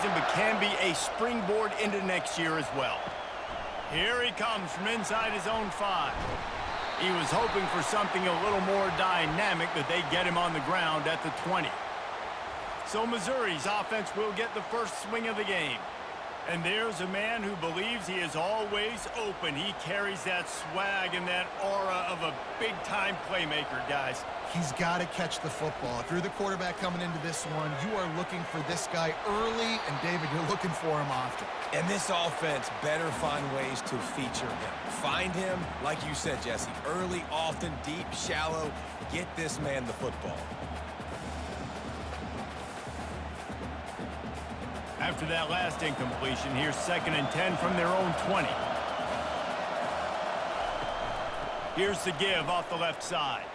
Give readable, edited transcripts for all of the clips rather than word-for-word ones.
season, but can be a springboard into next year as well. Here he comes from inside his own 5. He was hoping for something a little more dynamic, but they get him on the ground at the 20. So Missouri's offense will get the first swing of the game. And there's a man who believes he is always open. He carries that swag and that aura of a big-time playmaker, guys. He's got to catch the football. If you're the quarterback coming into this one, you are looking for this guy early, and David, you're looking for him often. And this offense better find ways to feature him. Find him, like you said, Jesse, early, often, deep, shallow. Get this man the football. After that last incompletion, here's 2nd and 10 from their own 20. Here's the give off the left side.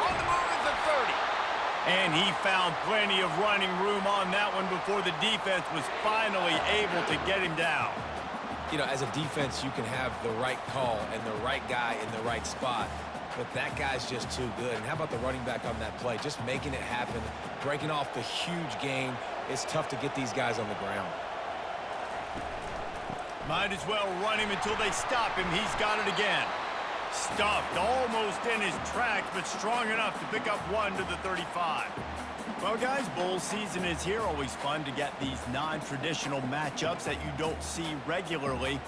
On the move at the 30. And he found plenty of running room on that one before the defense was finally able to get him down. You know, as a defense, you can have the right call and the right guy in the right spot, but that guy's just too good. And how about the running back on that play? Just making it happen, breaking off the huge game. It's tough to get these guys on the ground. Might as well run him until they stop him. He's got it again. Stuffed almost in his tracks, but strong enough to pick up 1 to the 35. Well, guys, bowl season is here. Always fun to get these non-traditional matchups that you don't see regularly.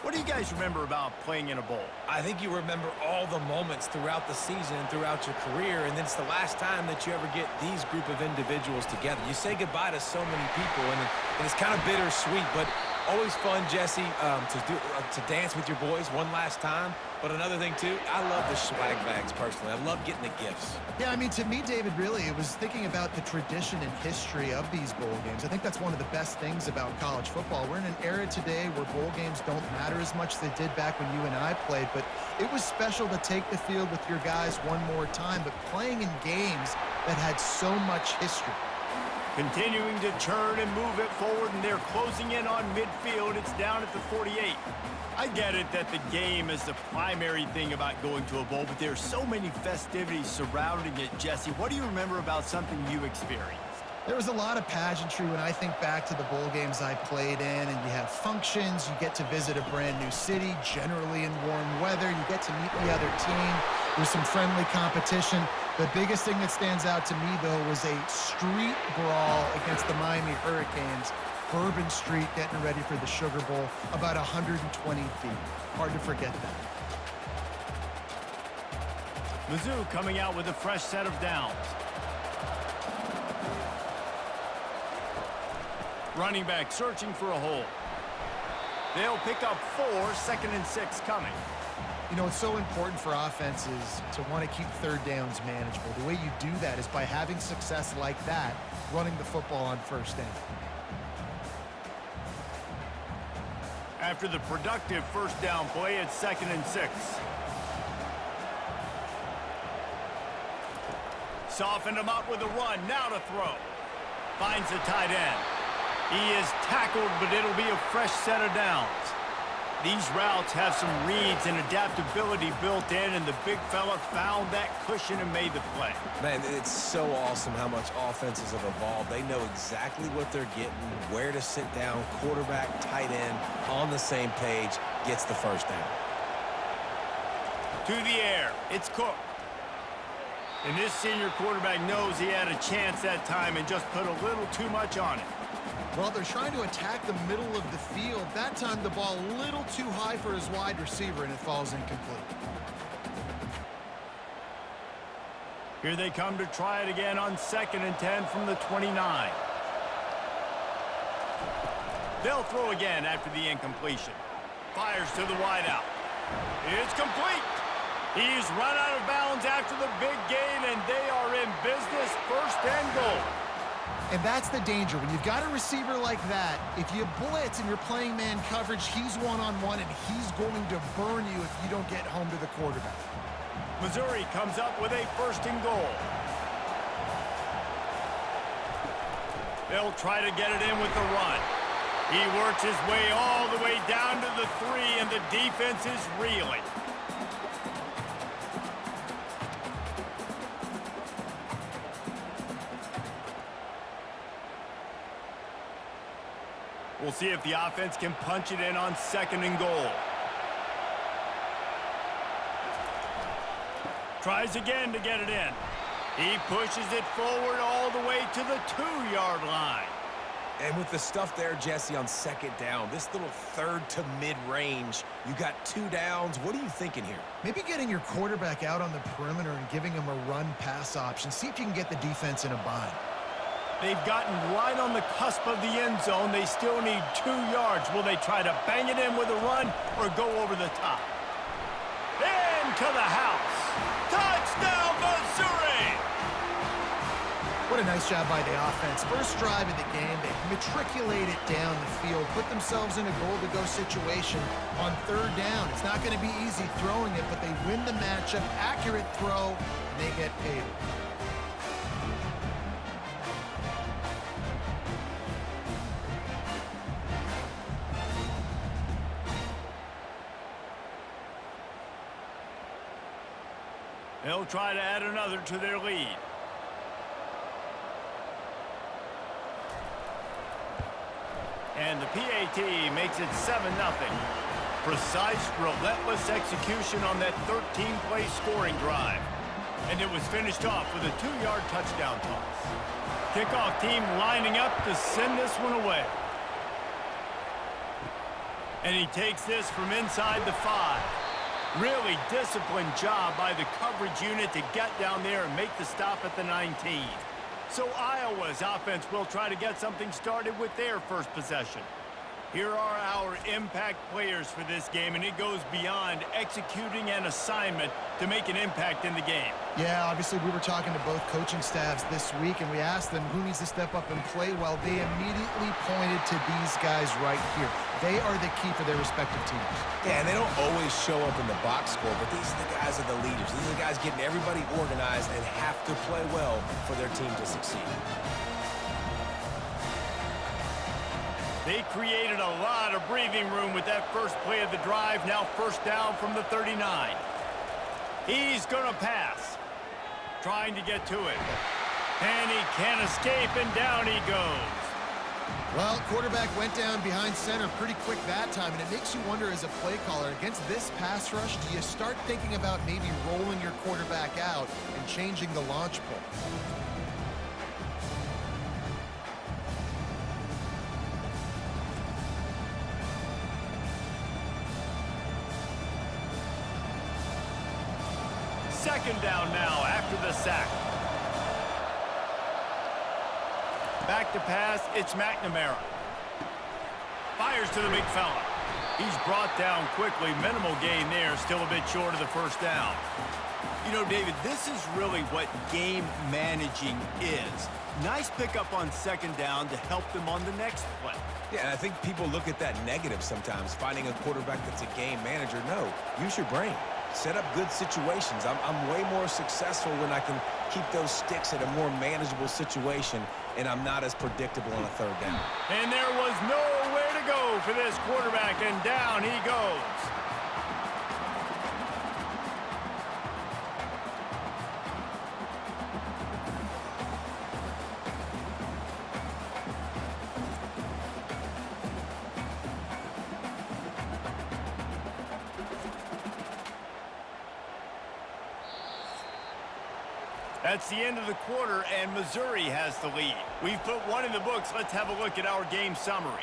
What do you guys remember about playing in a bowl? I think you remember all the moments throughout the season and throughout your career, and then it's the last time that you ever get these group of individuals together. You say goodbye to so many people, and it's kind of bittersweet, but always fun, Jesse, to dance with your boys one last time. But another thing, too, I love the swag bags, personally. I love getting the gifts. Yeah, I mean, to me, David, really, it was thinking about the tradition and history of these bowl games. I think that's one of the best things about college football. We're in an era today where bowl games don't matter as much as they did back when you and I played, but it was special to take the field with your guys one more time, but playing in games that had so much history. Continuing to turn and move it forward, and they're closing in on midfield. It's down at the 48. I get it that the game is the primary thing about going to a bowl, but there's so many festivities surrounding it, Jesse. What do you remember about something you experienced? There was a lot of pageantry when I think back to the bowl games I played in, and you have functions, you get to visit a brand new city, generally in warm weather, you get to meet the other team, there's some friendly competition. The biggest thing that stands out to me, though, was a street brawl against the Miami Hurricanes. Bourbon Street getting ready for the Sugar Bowl, about 120 deep. Hard to forget that. Mizzou coming out with a fresh set of downs. Running back searching for a hole. They'll pick up 4, 2nd and 6 coming. You know, it's so important for offenses to want to keep third downs manageable. The way you do that is by having success like that, running the football on first down. After the productive first down play, it's 2nd and 6. Softened him up with a run, now to throw. Finds the tight end. He is tackled, but it'll be a fresh set of downs. These routes have some reads and adaptability built in, and the big fella found that cushion and made the play. Man, it's so awesome how much offenses have evolved. They know exactly what they're getting, where to sit down, quarterback, tight end, on the same page, gets the first down. To the air, it's Cook. And this senior quarterback knows he had a chance that time and just put a little too much on it. Well, they're trying to attack the middle of the field. That time, the ball a little too high for his wide receiver, and it falls incomplete. Here they come to try it again on 2nd and 10 from the 29. They'll throw again after the incompletion. Fires to the wideout. It's complete. He's run out of bounds after the big gain, and they are in business, 1st and goal. And that's the danger. When you've got a receiver like that, if you blitz and you're playing man coverage, he's one-on-one, and he's going to burn you if you don't get home to the quarterback. Missouri comes up with a 1st and goal. They'll try to get it in with the run. He works his way all the way down to the 3, and the defense is reeling. We'll see if the offense can punch it in on 2nd and goal. Tries again to get it in. He pushes it forward all the way to the 2-yard line. And with the stuff there, Jesse, on 2nd down, this little 3rd to mid-range, you got 2 downs. What are you thinking here? Maybe getting your quarterback out on the perimeter and giving him a run-pass option. See if you can get the defense in a bind. They've gotten right on the cusp of the end zone. They still need 2 yards. Will they try to bang it in with a run or go over the top? Into the house. Touchdown, Missouri! What a nice job by the offense. First drive of the game, they matriculate it down the field, put themselves in a goal-to-go situation on 3rd down. It's not going to be easy throwing it, but they win the matchup. Accurate throw, and they get paid. They'll try to add another to their lead. And the PAT makes it 7-0. Precise, relentless execution on that 13-play scoring drive. And it was finished off with a 2-yard touchdown toss. Kickoff team lining up to send this one away. And he takes this from inside the 5. Really disciplined job by the coverage unit to get down there and make the stop at the 19. So Iowa's offense will try to get something started with their first possession. Here are our impact players for this game, and it goes beyond executing an assignment to make an impact in the game. Yeah, obviously we were talking to both coaching staffs this week, and we asked them who needs to step up and play well. They immediately pointed to these guys right here. They are the key for their respective teams. Yeah, and they don't always show up in the box score, but these are the guys that are the leaders. These are the guys getting everybody organized and have to play well for their team to succeed. They created a lot of breathing room with that first play of the drive. Now 1st down from the 39. He's going to pass. Trying to get to it. And he can't escape, and down he goes. Well, quarterback went down behind center pretty quick that time, and it makes you wonder as a play caller, against this pass rush, do you start thinking about maybe rolling your quarterback out and changing the launch point? Second down now after the sack. Back to pass, it's McNamara. Fires to the big fella. He's brought down quickly. Minimal gain there, still a bit short of the 1st down. You know, David, this is really what game managing is. Nice pickup on 2nd down to help them on the next play. Yeah, and I think people look at that negative sometimes, finding a quarterback that's a game manager. No, use your brain. Set up good situations. I'm way more successful when I can keep those sticks at a more manageable situation, and I'm not as predictable on a 3rd down. And there was nowhere to go for this quarterback, and down he goes. That's the end of the quarter, and Missouri has the lead. We've put one in the books. Let's have a look at our game summary.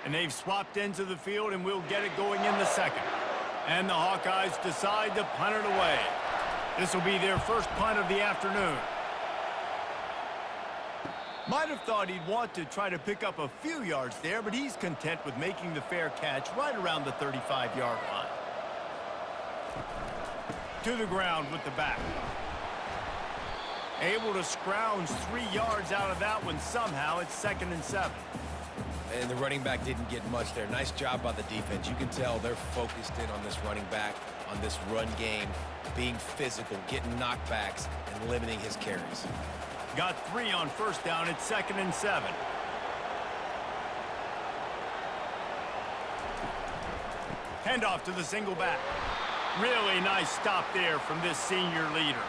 And they've swapped into the field, and we'll get it going in the 2nd. And the Hawkeyes decide to punt it away. This will be their first punt of the afternoon. Might have thought he'd want to try to pick up a few yards there, but he's content with making the fair catch right around the 35-yard line. To the ground with the back. Able to scrounge 3 yards out of that one somehow. It's 2nd and 7. And the running back didn't get much there. Nice job by the defense. You can tell they're focused in on this running back, on this run game, being physical, getting knockbacks, and limiting his carries. Got 3 on 1st down. It's 2nd and 7. Handoff to the single back. Really nice stop there from this senior leader.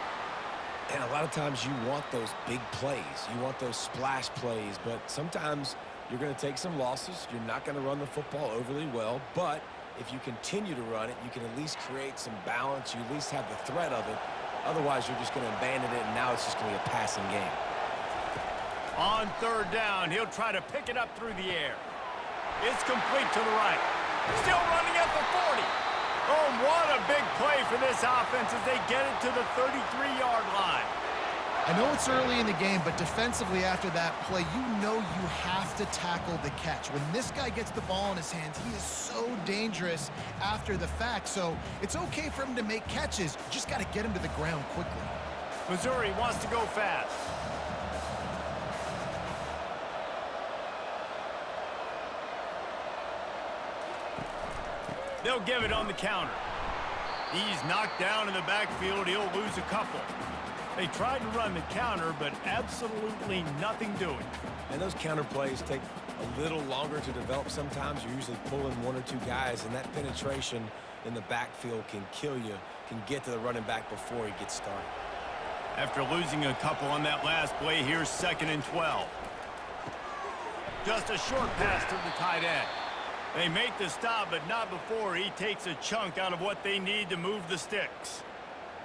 And a lot of times you want those big plays. You want those splash plays, but sometimes you're going to take some losses. You're not going to run the football overly well, but if you continue to run it, you can at least create some balance. You at least have the threat of it. Otherwise, you're just going to abandon it, and now it's just going to be a passing game. On third down, he'll try to pick it up through the air. It's complete to the right. Still running at the 40. Oh, what a big play for this offense as they get it to the 33-yard line. I know it's early in the game, but defensively after that play, you know you have to tackle the catch. When this guy gets the ball in his hands, he is so dangerous after the fact. So it's okay for him to make catches. You just got to get him to the ground quickly. Missouri wants to go fast. They'll give it on the counter. He's knocked down in the backfield. He'll lose a couple. They tried to run the counter, but absolutely nothing doing. And those counter plays take a little longer to develop sometimes. You're usually pulling one or two guys, and that penetration in the backfield can kill you, can get to the running back before he gets started. After losing a couple on that last play, here's 2nd and 12. Just a short pass to the tight end. They make the stop, but not before he takes a chunk out of what they need to move the sticks.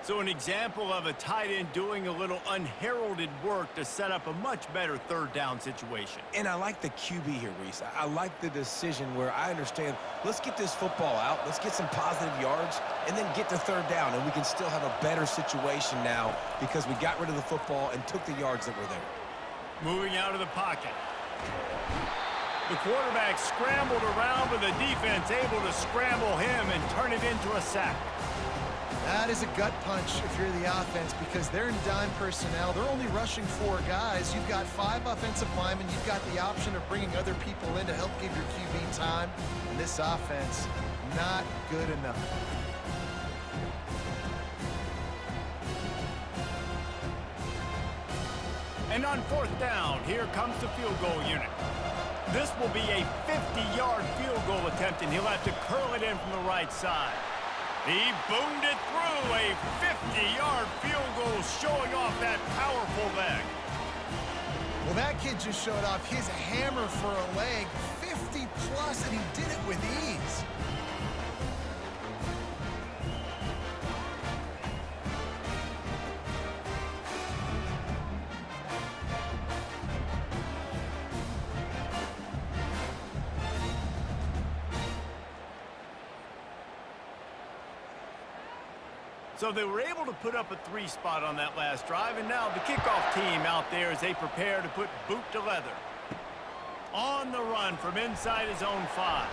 So an example of a tight end doing a little unheralded work to set up a much better third down situation. And I like the QB here, Reese. I like the decision where I understand, let's get this football out, let's get some positive yards, and then get to third down, and we can still have a better situation now because we got rid of the football and took the yards that were there. Moving out of the pocket. The quarterback scrambled around, but the defense able to scramble him and turn it into a sack. That is a gut punch if you're the offense because they're in dime personnel. They're only rushing 4 guys. You've got 5 offensive linemen. You've got the option of bringing other people in to help give your QB time. And this offense, not good enough. And on 4th down, here comes the field goal unit. This will be a 50-yard field goal attempt, and he'll have to curl it in from the right side. He boomed it through, a 50-yard field goal showing off that powerful leg. Well, that kid just showed off his hammer for a leg, 50-plus, and he did it with ease. So they were able to put up a 3 spot on that last drive, and now the kickoff team out there as they prepare to put boot to leather. On the run from inside his own 5.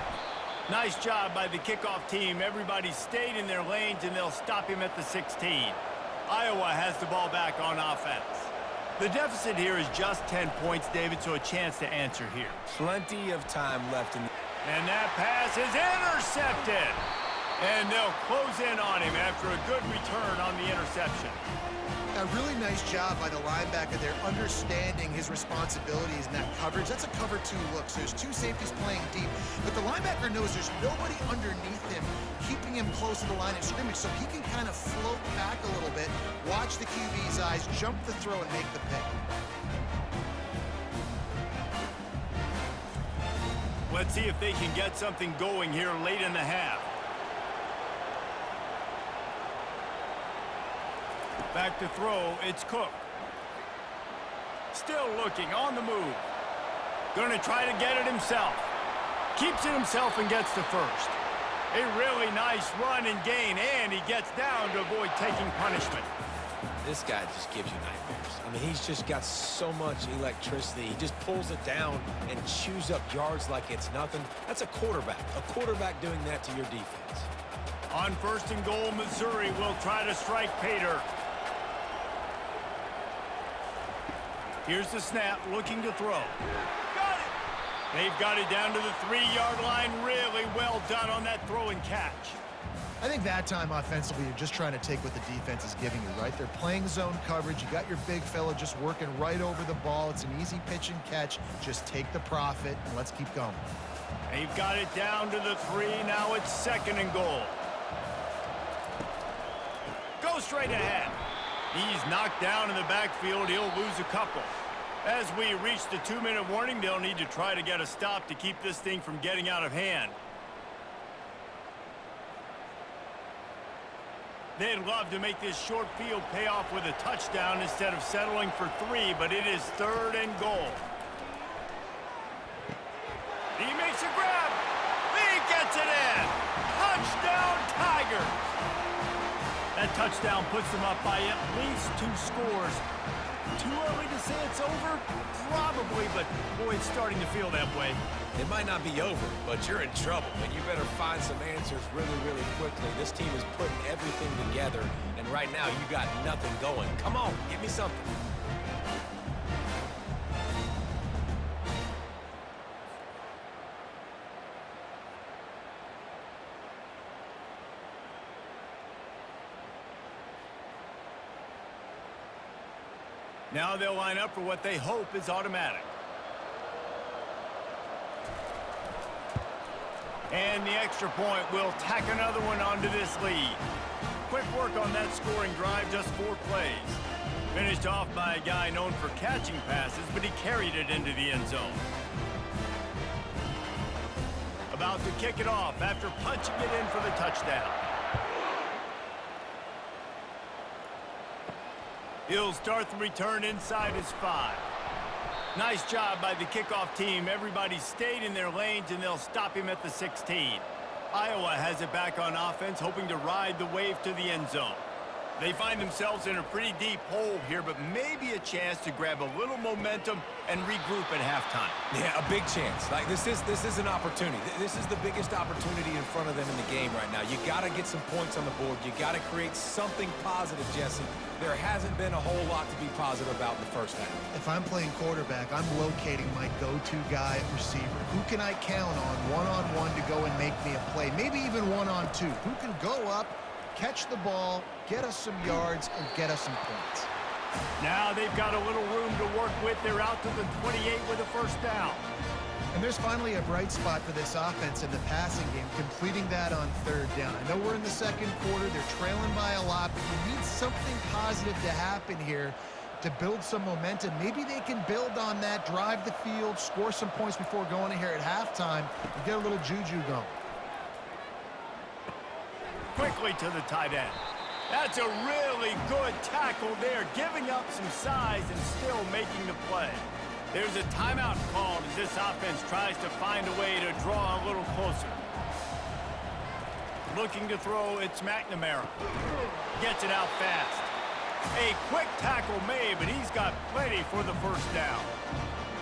Nice job by the kickoff team. Everybody stayed in their lanes, and they'll stop him at the 16. Iowa has the ball back on offense. The deficit here is just 10 points, David, so a chance to answer here. Plenty of time left in the... And that pass is intercepted. And they'll close in on him after a good return on the interception. A really nice job by the linebacker there, understanding his responsibilities in that coverage. That's a cover 2 look. So there's 2 safeties playing deep, but the linebacker knows there's nobody underneath him, keeping him close to the line of scrimmage, so he can kind of float back a little bit, watch the QB's eyes, jump the throw, and make the pick. Let's see if they can get something going here late in the half. Back to throw, it's Cook. Still looking, on the move. Going to try to get it himself. Keeps it himself and gets to first. A really nice run and gain, and he gets down to avoid taking punishment. This guy just gives you nightmares. I mean, he's just got so much electricity. He just pulls it down and chews up yards like it's nothing. That's a quarterback. A quarterback doing that to your defense. On 1st and goal, Missouri will try to strike Pater. Here's the snap, looking to throw. Got it! They've got it down to the 3-yard line. Really well done on that throw and catch. I think that time offensively, you're just trying to take what the defense is giving you, right? They're playing zone coverage. You got your big fella just working right over the ball. It's an easy pitch and catch. Just take the profit, and let's keep going. They've got it down to the 3. Now it's 2nd and goal. straight ahead. He's knocked down in the backfield. He'll lose a couple. As we reach the 2-minute warning, they'll need to try to get a stop to keep this thing from getting out of hand. They'd love to make this short field pay off with a touchdown instead of settling for 3, but it is 3rd and goal. He makes a grab. He gets it in. Touchdown, Tigers. That touchdown puts them up by at least 2 scores. Too early to say it's over? Probably, but boy, it's starting to feel that way. It might not be over, but you're in trouble, and you better find some answers really, really quickly. This team is putting everything together, and right now you got nothing going. Come on, give me something. Now they'll line up for what they hope is automatic. And the extra point will tack another one onto this lead. Quick work on that scoring drive, just 4 plays. Finished off by a guy known for catching passes, but he carried it into the end zone. About to kick it off after punching it in for the touchdown. He'll start the return inside his 5. Nice job by the kickoff team. Everybody stayed in their lanes, and they'll stop him at the 16. Iowa has it back on offense, hoping to ride the wave to the end zone. They find themselves in a pretty deep hole here, but maybe a chance to grab a little momentum and regroup at halftime. Yeah, a big chance. Like this is an opportunity. This is the biggest opportunity in front of them in the game right now. You got to get some points on the board. You got to create something positive, Jesse. There hasn't been a whole lot to be positive about in the first half. If I'm playing quarterback, I'm locating my go-to guy at receiver. Who can I count on one-on-one to go and make me a play? Maybe even one-on-two. Who can go up, catch the ball, get us some yards, and get us some points? Now they've got a little room to work with. They're out to the 28 with a first down. And there's finally a bright spot for this offense in the passing game, completing that on 3rd down. I know we're in the 2nd quarter. They're trailing by a lot, but you need something positive to happen here to build some momentum. Maybe they can build on that, drive the field, score some points before going in here at halftime, and get a little juju going. Quickly to the tight end. That's a really good tackle there, giving up some size and still making the play. There's a timeout called as this offense tries to find a way to draw a little closer. Looking to throw, it's McNamara. Gets it out fast. A quick tackle made, but he's got plenty for the first down.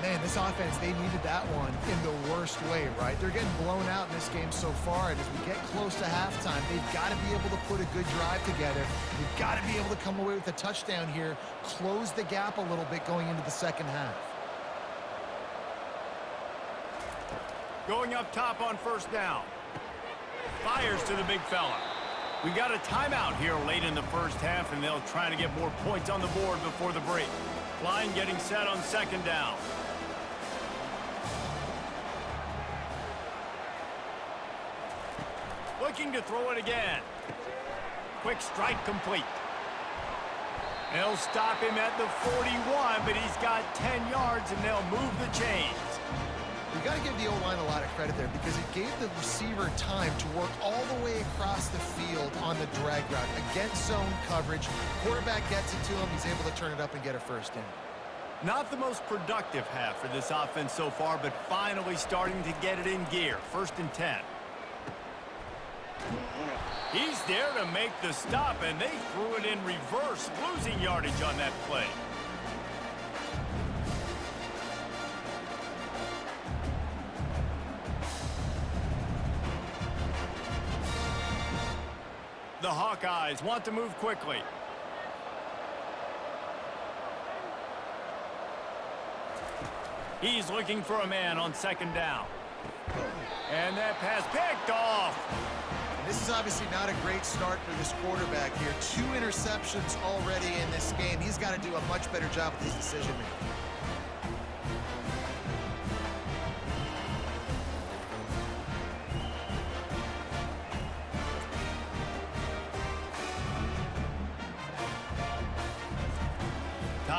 Man, this offense, they needed that one in the worst way, right? They're getting blown out in this game so far, and as we get close to halftime, they've got to be able to put a good drive together. They've got to be able to come away with a touchdown here, close the gap a little bit going into the second half. Going up top on first down. Fires to the big fella. We got a timeout here late in the first half, and they'll try to get more points on the board before the break. Line getting set on second down. Looking to throw it again. Quick strike complete. They'll stop him at the 41, but he's got 10 yards, and they'll move the chains. We've got to give the O-line a lot of credit there because it gave the receiver time to work all the way across the field on the drag route against zone coverage. Quarterback gets it to him. He's able to turn it up and get a first down. Not the most productive half for this offense so far, but finally starting to get it in gear. 1st and 10. He's there to make the stop, and they threw it in reverse, losing yardage on that play. The Hawkeyes want to move quickly. He's looking for a man on second down. And that pass picked off. This is obviously not a great start for this quarterback here. 2 interceptions already in this game. He's got to do a much better job with his decision-making.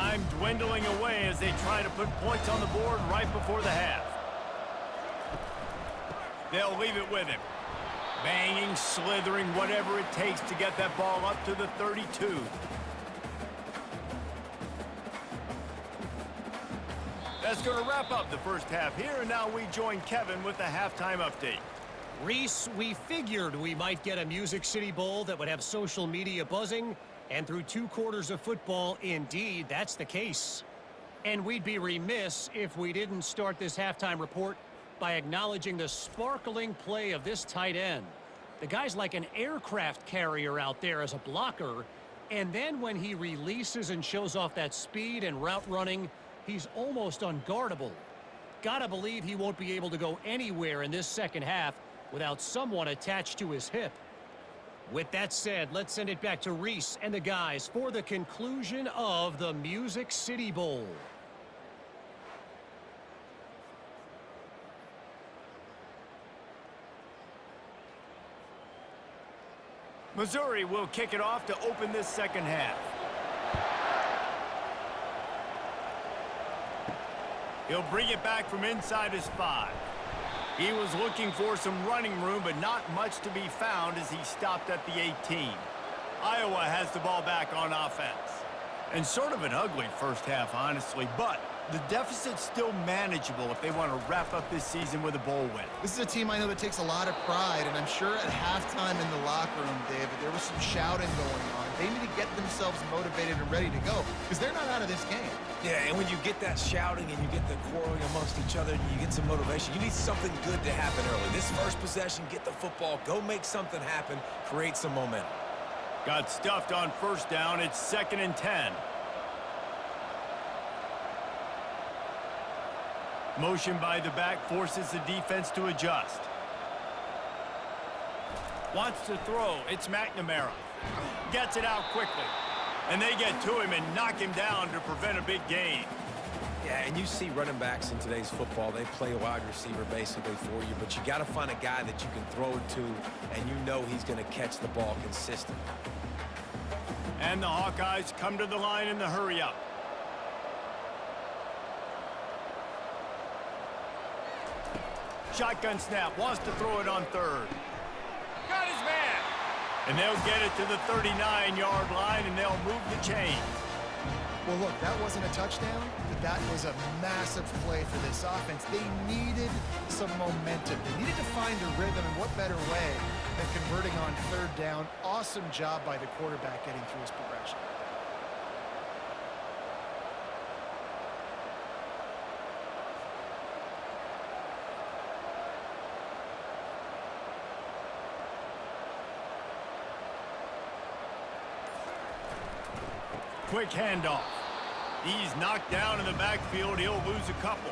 Time dwindling away as they try to put points on the board right before the half. They'll leave it with him. Banging, slithering, whatever it takes to get that ball up to the 32. That's going to wrap up the first half here, and now we join Kevin with the halftime update. Reese, we figured we might get a Music City Bowl that would have social media buzzing, and through 2 quarters of football, indeed, that's the case. And we'd be remiss if we didn't start this halftime report by acknowledging the sparkling play of this tight end. The guy's like an aircraft carrier out there as a blocker, and then when he releases and shows off that speed and route running, he's almost unguardable. Gotta believe he won't be able to go anywhere in this second half without someone attached to his hip. With that said, let's send it back to Reese and the guys for the conclusion of the Music City Bowl. Missouri will kick it off to open this second half. He'll bring it back from inside his 5. He was looking for some running room, but not much to be found as he stopped at the 18. Iowa has the ball back on offense. And sort of an ugly first half, honestly, but the deficit's still manageable if they want to wrap up this season with a bowl win. This is a team I know that takes a lot of pride, and I'm sure at halftime in the locker room, David, there was some shouting going on. They need to get themselves motivated and ready to go, because they're not out of this game. Yeah, and when you get that shouting and you get the quarreling amongst each other and you get some motivation, you need something good to happen early. This first possession, get the football, go make something happen, create some momentum. Got stuffed on first down. It's 2nd and 10. Motion by the back forces the defense to adjust. Wants to throw. It's McNamara. Gets it out quickly. And they get to him and knock him down to prevent a big gain. Yeah, and you see running backs in today's football, they play a wide receiver basically for you, but you got to find a guy that you can throw it to, and you know he's going to catch the ball consistently. And the Hawkeyes come to the line in the hurry-up. Shotgun snap, wants to throw it on 3rd. Got his man! And they'll get it to the 39-yard line, and they'll move the chains. Well, look, that wasn't a touchdown, but that was a massive play for this offense. They needed some momentum. They needed to find a rhythm, and what better way than converting on 3rd down. Awesome job by the quarterback getting through his progression. Quick handoff. He's knocked down in the backfield. He'll lose a couple.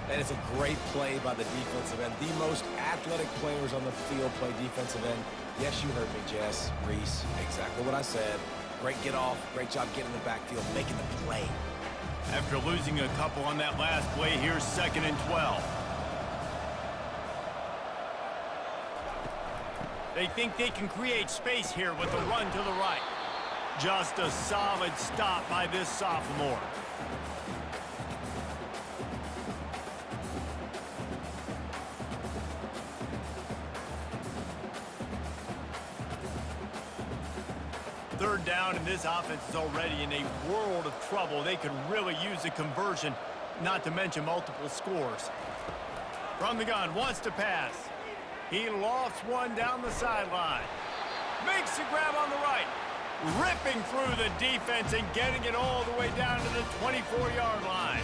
That is a great play by the defensive end. The most athletic players on the field play defensive end. Yes, you heard me, Jess, Reese. Exactly what I said. Great get off. Great job getting in the backfield, making the play. After losing a couple on that last play, here's 2nd and 12. They think they can create space here with a run to the right. Just a solid stop by this sophomore. Third down, and this offense is already in a world of trouble. They could really use a conversion, not to mention multiple scores. From the gun, wants to pass. He lofts one down the sideline. Makes the grab on the right. Ripping through the defense and getting it all the way down to the 24-yard line.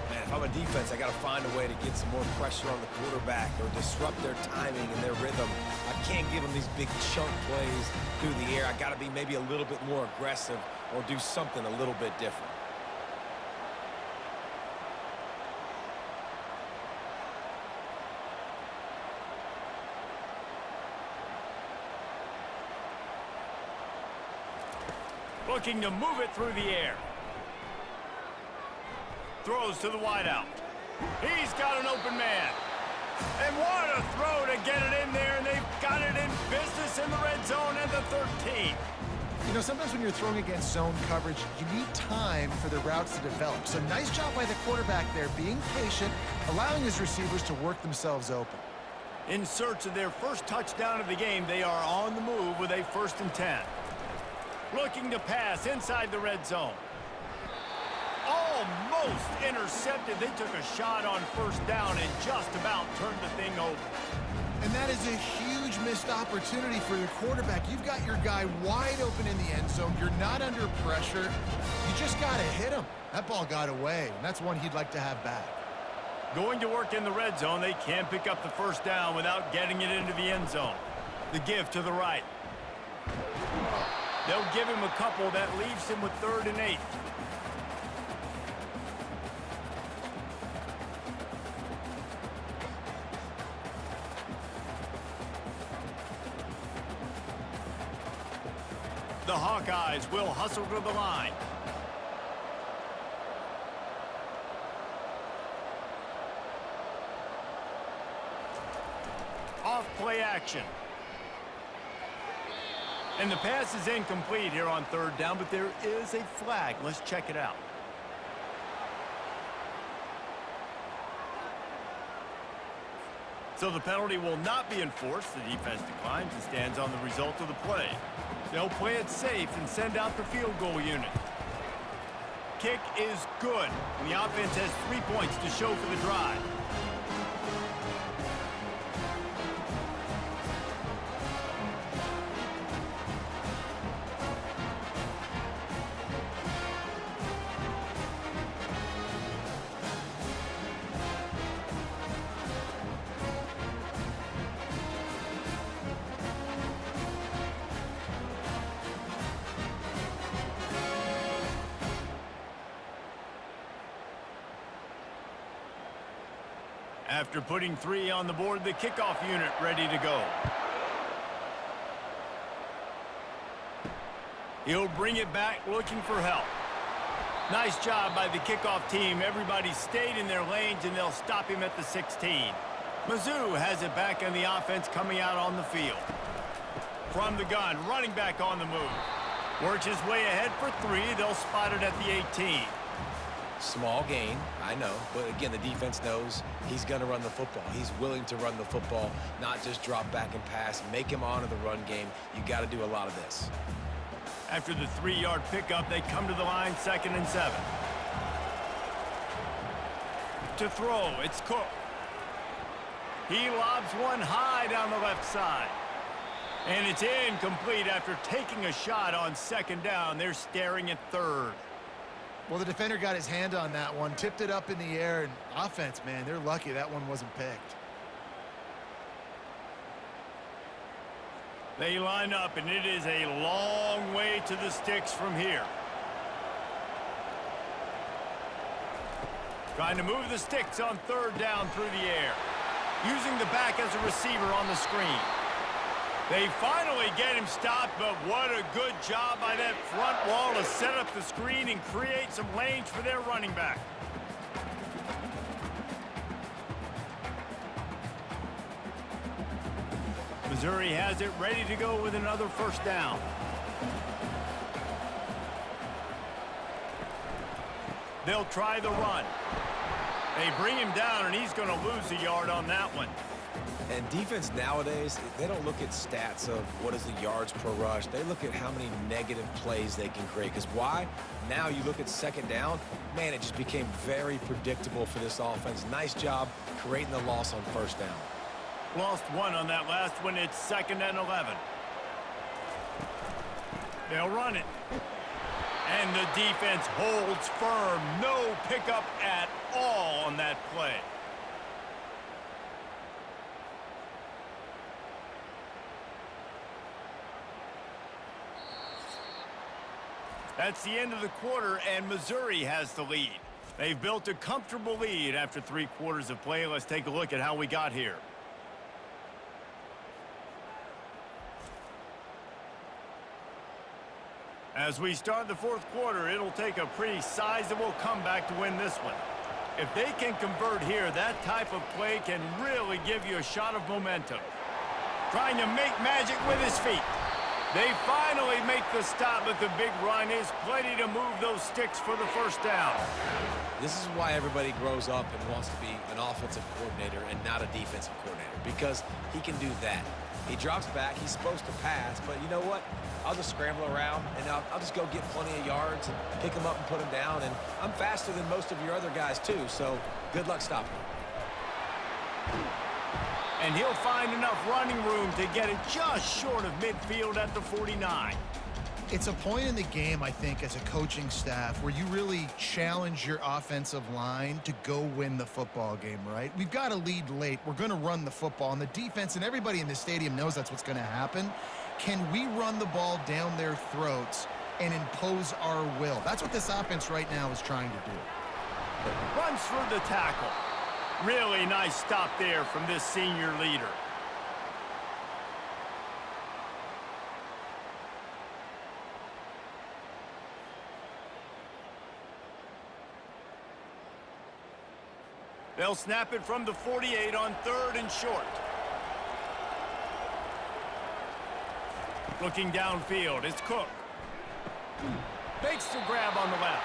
Man, if I'm a defense, I got to find a way to get some more pressure on the quarterback or disrupt their timing and their rhythm. I can't give them these big chunk plays through the air. I got to be maybe a little bit more aggressive or do something a little bit different. Looking to move it through the air. Throws to the wideout. He's got an open man. And what a throw to get it in there, and they've got it in business in the red zone at the 13. You know, sometimes when you're throwing against zone coverage, you need time for the routes to develop. So nice job by the quarterback there, being patient, allowing his receivers to work themselves open. In search of their first touchdown of the game, they are on the move with a 1st and 10. Looking to pass inside the red zone. Almost intercepted. They took a shot on 1st down and just about turned the thing over. And that is a huge missed opportunity for your quarterback. You've got your guy wide open in the end zone. You're not under pressure. You just got to hit him. That ball got away, and that's one he'd like to have back. Going to work in the red zone, they can't pick up the 1st down without getting it into the end zone. The give to the right. They'll give him a couple. That leaves him with 3rd and 8. The Hawkeyes will hustle to the line. Off play action. And the pass is incomplete here on 3rd down, but there is a flag. Let's check it out. So the penalty will not be enforced. The defense declines and stands on the result of the play. They'll play it safe and send out the field goal unit. Kick is good, and the offense has 3 points to show for the drive. After putting 3 on the board, the kickoff unit ready to go. He'll bring it back looking for help. Nice job by the kickoff team. Everybody stayed in their lanes, and they'll stop him at the 16. Mizzou has it back on the offense coming out on the field. From the gun, running back on the move. Works his way ahead for 3. They'll spot it at the 18. Small gain, I know, but again, the defense knows he's going to run the football. He's willing to run the football, not just drop back and pass, make him honor the run game. You got to do a lot of this. After the 3-yard pickup, they come to the line, 2nd and 7. To throw, it's Cook. He lobs one high down the left side. And it's incomplete after taking a shot on 2nd down. They're staring at 3rd. Well, the defender got his hand on that one, tipped it up in the air, and offense, man, they're lucky that one wasn't picked. They line up, and it is a long way to the sticks from here. Trying to move the sticks on 3rd down through the air. Using the back as a receiver on the screen. They finally get him stopped, but what a good job by that front wall to set up the screen and create some lanes for their running back. Missouri has it ready to go with another 1st down. They'll try the run. They bring him down, and he's going to lose a yard on that one. And defense nowadays, they don't look at stats of what is the yards per rush. They look at how many negative plays they can create. Because why? Now you look at 2nd down, man, it just became very predictable for this offense. Nice job creating the loss on 1st down. Lost 1 on that last one. It's 2nd and 11. They'll run it. And the defense holds firm. No pickup at all on that play. That's the end of the quarter, and Missouri has the lead. They've built a comfortable lead after 3 quarters of play. Let's take a look at how we got here. As we start the 4th quarter, it'll take a pretty sizable comeback to win this one. If they can convert here, that type of play can really give you a shot of momentum. Trying to make magic with his feet. They finally make the stop, but the big run is plenty to move those sticks for the first down. This is why everybody grows up and wants to be an offensive coordinator and not a defensive coordinator, because he can do that. He drops back. He's supposed to pass, but you know what? I'll just scramble around, and I'll just go get plenty of yards and pick them up and put them down, and I'm faster than most of your other guys, too, so good luck stopping him. And he'll find enough running room to get it just short of midfield at the 49. It's a point in the game, I think, as a coaching staff where you really challenge your offensive line to go win the football game, right? We've got to lead late. We're going to run the football, and the defense and everybody in the stadium knows that's what's going to happen. Can we run the ball down their throats and impose our will? That's what this offense right now is trying to do. Runs through the tackle. Really nice stop there from this senior leader. They'll snap it from the 48 on 3rd and short. Looking downfield, it's Cook. Makes the grab on the left.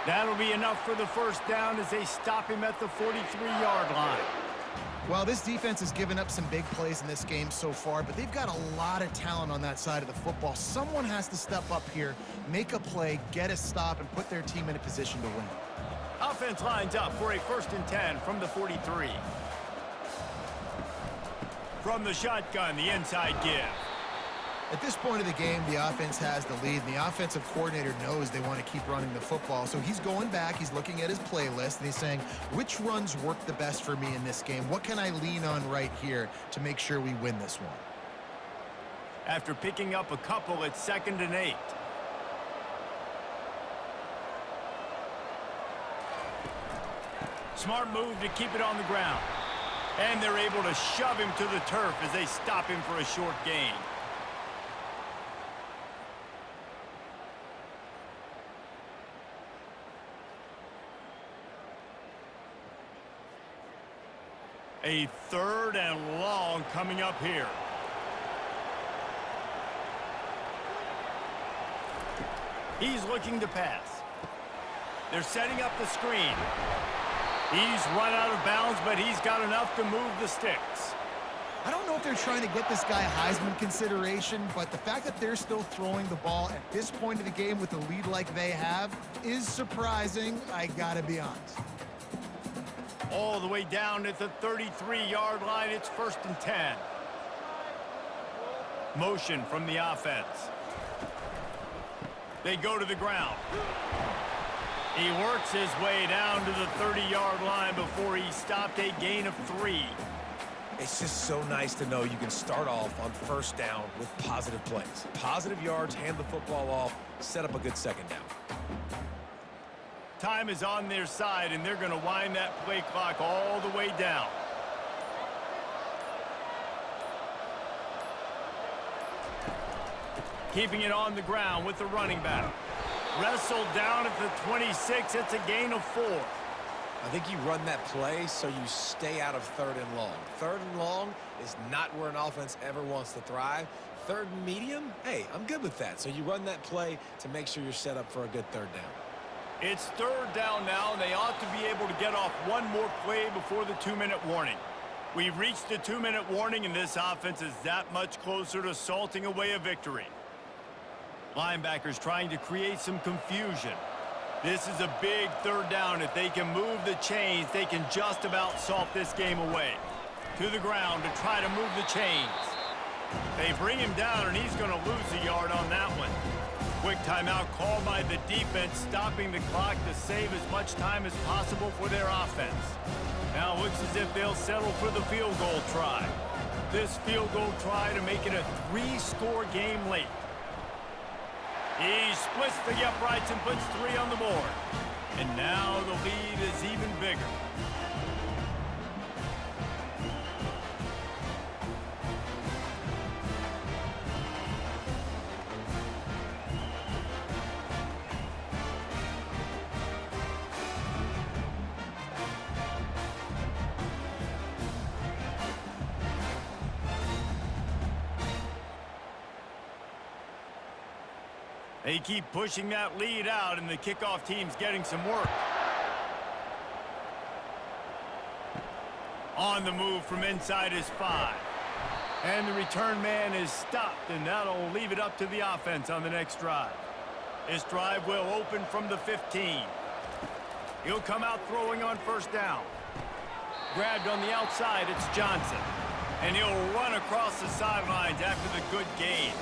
That'll be enough for the first down as they stop him at the 43-yard line. Well, this defense has given up some big plays in this game so far, but they've got a lot of talent on that side of the football. Someone has to step up here, make a play, get a stop, and put their team in a position to win. Offense lines up for a 1st and 10 from the 43. From the shotgun, the inside give. At this point of the game, the offense has the lead, and the offensive coordinator knows they want to keep running the football. So he's going back, he's looking at his playlist, and he's saying, which runs work the best for me in this game? What can I lean on right here to make sure we win this one? After picking up a couple, it's 2nd and 8. Smart move to keep it on the ground. And they're able to shove him to the turf as they stop him for a short gain. A 3rd and long coming up here. He's looking to pass. They're setting up the screen. He's run out of bounds, but he's got enough to move the sticks. I don't know if they're trying to get this guy Heisman consideration, but the fact that they're still throwing the ball at this point of the game with a lead like they have is surprising, I gotta be honest. All the way down at the 33-yard line, it's 1st and 10. Motion from the offense. They go to the ground. He works his way down to the 30-yard line before he stopped, a gain of 3. It's just so nice to know you can start off on 1st down with positive plays. Positive yards, hand the football off, set up a good 2nd down. Time is on their side, and they're going to wind that play clock all the way down. Keeping it on the ground with the running back. Wrestled down at the 26. It's a gain of 4. I think you run that play so you stay out of 3rd and long. 3rd and long is not where an offense ever wants to thrive. 3rd and medium, hey, I'm good with that. So you run that play to make sure you're set up for a good 3rd down. It's 3rd down now, and they ought to be able to get off one more play before the 2-minute warning. We've reached the 2-minute warning, and this offense is that much closer to salting away a victory. Linebackers trying to create some confusion. This is a big 3rd down. If they can move the chains, they can just about salt this game away. To the ground to try to move the chains. They bring him down, and he's going to lose a yard on that one. Quick timeout called by the defense, stopping the clock to save as much time as possible for their offense. Now it looks as if they'll settle for the field goal try. This field goal try to make it a 3-score game late. He splits the uprights and puts 3 on the board. And now the lead is even bigger. They keep pushing that lead out, and the kickoff team's getting some work. On the move from inside his 5. And the return man is stopped, and that'll leave it up to the offense on the next drive. This drive will open from the 15. He'll come out throwing on first down. Grabbed on the outside, it's Johnson. And he'll run across the sidelines after the good gain.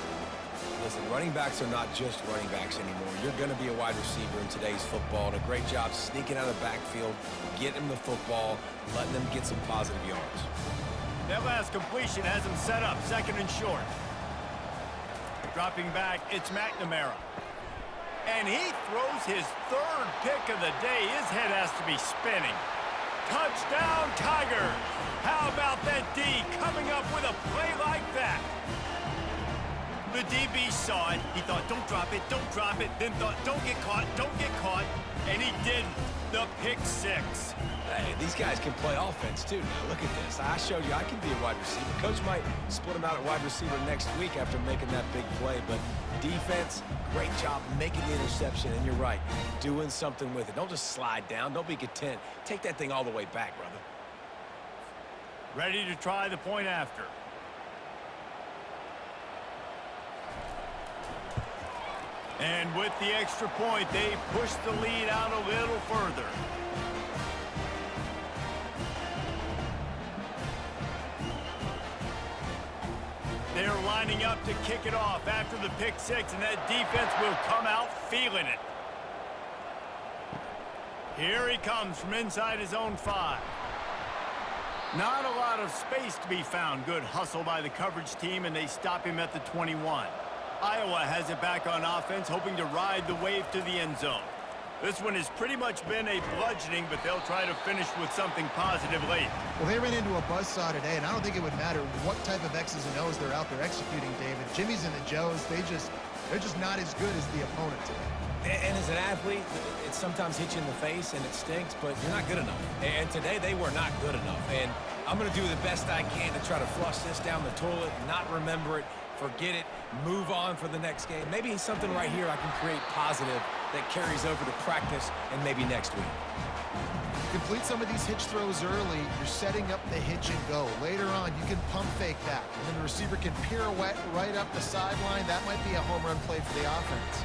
Listen, running backs are not just running backs anymore. You're going to be a wide receiver in today's football, and a great job sneaking out of the backfield, getting them the football, letting them get some positive yards. That last completion has him set up, 2nd and short. Dropping back, it's McNamara. And he throws his 3rd pick of the day. His head has to be spinning. Touchdown, Tigers! How about that D coming up with a play like that? The DB saw it. He thought, don't drop it, don't drop it. Then thought, don't get caught, don't get caught. And he didn't. The pick 6. Hey, these guys can play offense, too. Now, look at this. I showed you I can be a wide receiver. Coach might split him out at wide receiver next week after making that big play. But defense, great job making the interception. And you're right, doing something with it. Don't just slide down. Don't be content. Take that thing all the way back, brother. Ready to try the point after. And with the extra point, they push the lead out a little further. They're lining up to kick it off after the pick 6, and that defense will come out feeling it. Here he comes from inside his own 5. Not a lot of space to be found. Good hustle by the coverage team, and they stop him at the 21. Iowa has it back on offense, hoping to ride the wave to the end zone. This one has pretty much been a bludgeoning, but they'll try to finish with something positive late. Well, they ran into a buzzsaw today, and I don't think it would matter what type of X's and O's they're out there executing, David. Jimmy's and the Joes, they're just not as good as the opponent today. And as an athlete, it sometimes hits you in the face and it stinks, but you're not good enough. And today they were not good enough. And I'm going to do the best I can to try to flush this down the toilet, not remember it, forget it, move on for the next game. Maybe something right here I can create positive that carries over to practice and maybe next week. Complete some of these hitch throws early, you're setting up the hitch and go. Later on, you can pump fake that. And then the receiver can pirouette right up the sideline. That might be a home run play for the offense.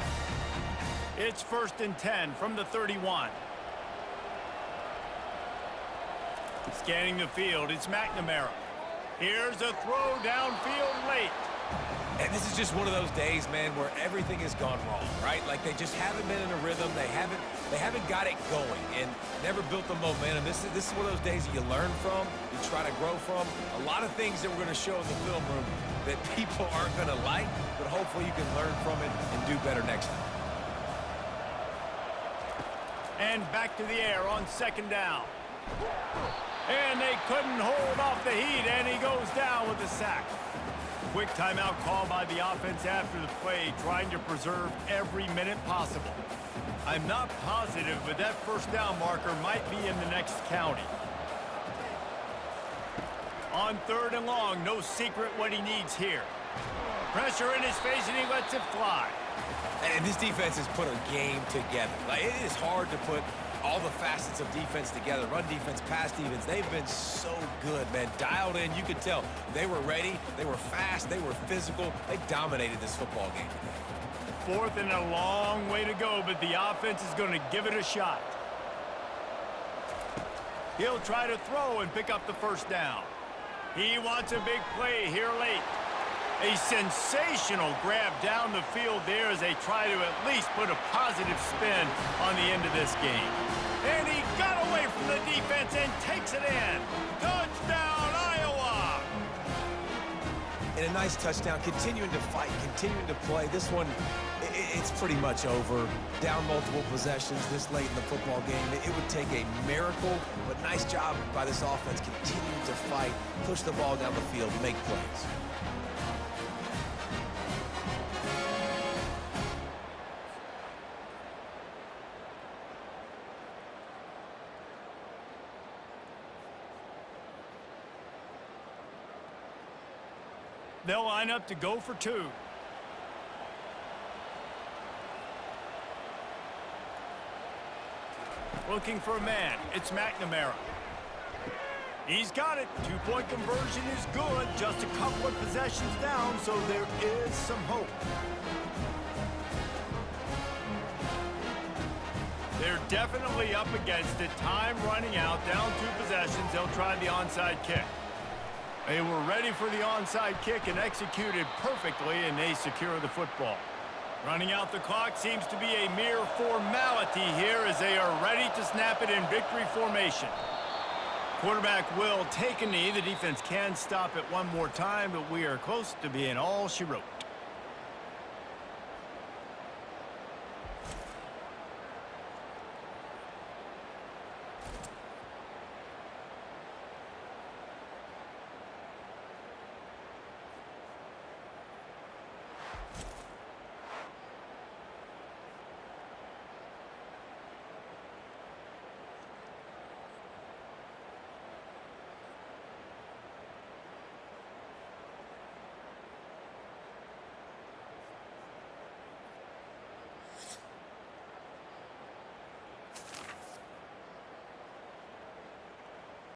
It's 1st and 10 from the 31. Scanning the field, it's McNamara. Here's a throw downfield late. And this is just one of those days, man, where everything has gone wrong, right? Like they just haven't been in a rhythm. They haven't got it going and never built the momentum. This is one of those days that you learn from, you try to grow from. A lot of things that we're going to show in the film room that people aren't going to like, but hopefully you can learn from it and do better next time. And back to the air on 2nd down. And they couldn't hold off the heat, and he goes down with a sack. Quick timeout call by the offense after the play, trying to preserve every minute possible. I'm not positive, but that 1st down marker might be in the next county. On 3rd and long, no secret what he needs here. Pressure in his face, and he lets it fly. And this defense has put a game together. Like, it is hard to put all the facets of defense together. Run defense, pass defense. They've been so good, man. Dialed in. You could tell they were ready. They were fast. They were physical. They dominated this football game today. 4th and a long way to go, but the offense is going to give it a shot. He'll try to throw and pick up the 1st down. He wants a big play here late. A sensational grab down the field there as they try to at least put a positive spin on the end of this game. And he got away from the defense and takes it in. Touchdown, Iowa! And a nice touchdown, continuing to fight, continuing to play. This one, it's pretty much over. Down multiple possessions this late in the football game. It would take a miracle, but nice job by this offense continuing to fight, push the ball down the field, make plays. They'll line up to go for 2. Looking for a man. It's McNamara. He's got it. Two-point conversion is good. Just a couple of possessions down, so there is some hope. They're definitely up against it. Time running out. Down 2 possessions. They'll try the onside kick. They were ready for the onside kick and executed perfectly, and they secure the football. Running out the clock seems to be a mere formality here as they are ready to snap it in victory formation. Quarterback will take a knee. The defense can stop it one more time, but we are close to being all she wrote.